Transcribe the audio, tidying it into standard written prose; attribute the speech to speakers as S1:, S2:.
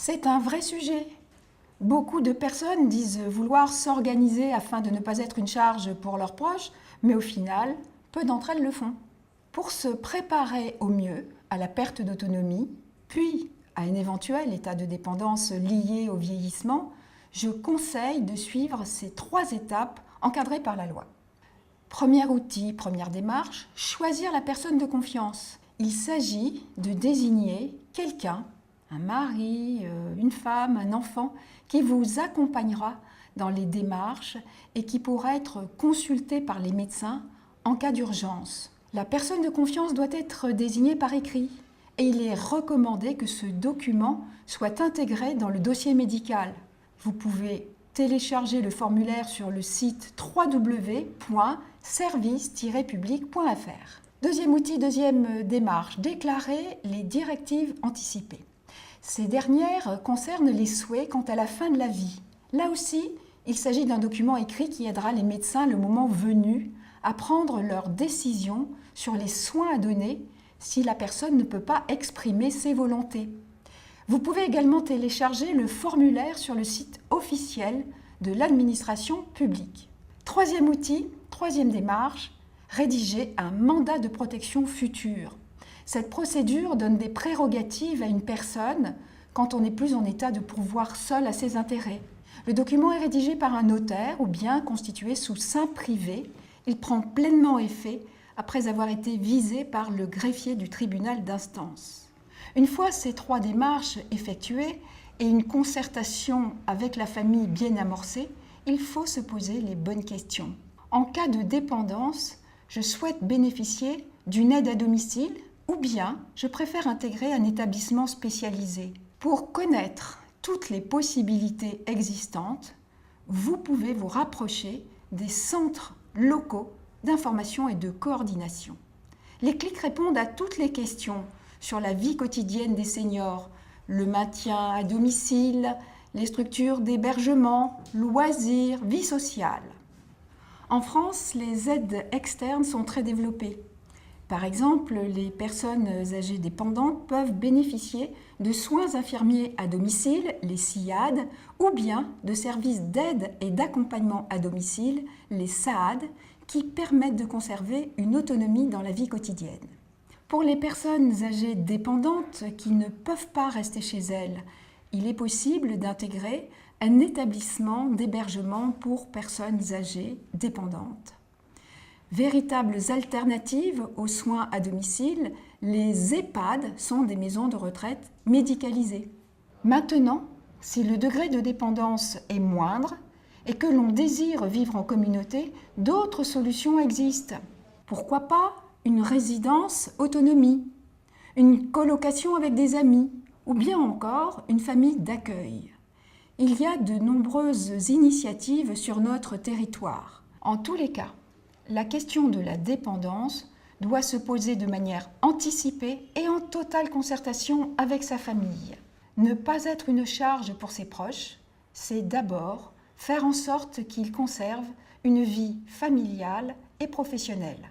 S1: C'est un vrai sujet. Beaucoup de personnes disent vouloir s'organiser afin de ne pas être une charge pour leurs proches, mais au final, peu d'entre elles le font. Pour se préparer au mieux à la perte d'autonomie, puis à un éventuel état de dépendance lié au vieillissement, je conseille de suivre ces 3 étapes encadrées par la loi. Premier outil, première démarche, choisir la personne de confiance. Il s'agit de désigner quelqu'un, un mari, une femme, un enfant, qui vous accompagnera dans les démarches et qui pourra être consulté par les médecins en cas d'urgence. La personne de confiance doit être désignée par écrit et il est recommandé que ce document soit intégré dans le dossier médical. Vous pouvez télécharger le formulaire sur le site www.service-public.fr. Deuxième outil, deuxième démarche, déclarer les directives anticipées. Ces dernières concernent les souhaits quant à la fin de la vie. Là aussi, il s'agit d'un document écrit qui aidera les médecins le moment venu à prendre leurs décisions sur les soins à donner si la personne ne peut pas exprimer ses volontés. Vous pouvez également télécharger le formulaire sur le site officiel de l'administration publique. Troisième outil, troisième démarche, rédiger un mandat de protection future. Cette procédure donne des prérogatives à une personne quand on n'est plus en état de pourvoir seul à ses intérêts. Le document est rédigé par un notaire ou bien constitué sous seing privé. Il prend pleinement effet après avoir été visé par le greffier du tribunal d'instance. Une fois ces 3 démarches effectuées et une concertation avec la famille bien amorcée, il faut se poser les bonnes questions. En cas de dépendance, je souhaite bénéficier d'une aide à domicile ou bien je préfère intégrer un établissement spécialisé. Pour connaître toutes les possibilités existantes, vous pouvez vous rapprocher des centres locaux d'information et de coordination. Les clics répondent à toutes les questions sur la vie quotidienne des seniors, le maintien à domicile, les structures d'hébergement, loisirs, vie sociale. En France, les aides externes sont très développées. Par exemple, les personnes âgées dépendantes peuvent bénéficier de soins infirmiers à domicile, les SIAD, ou bien de services d'aide et d'accompagnement à domicile, les SAAD, qui permettent de conserver une autonomie dans la vie quotidienne. Pour les personnes âgées dépendantes qui ne peuvent pas rester chez elles, il est possible d'intégrer un établissement d'hébergement pour personnes âgées dépendantes. Véritables alternatives aux soins à domicile, les EHPAD sont des maisons de retraite médicalisées. Maintenant, si le degré de dépendance est moindre et que l'on désire vivre en communauté, d'autres solutions existent. Pourquoi pas une résidence autonomie, une colocation avec des amis ou bien encore une famille d'accueil. Il y a de nombreuses initiatives sur notre territoire. En tous les cas, la question de la dépendance doit se poser de manière anticipée et en totale concertation avec sa famille. Ne pas être une charge pour ses proches, c'est d'abord faire en sorte qu'ils conservent une vie familiale et professionnelle.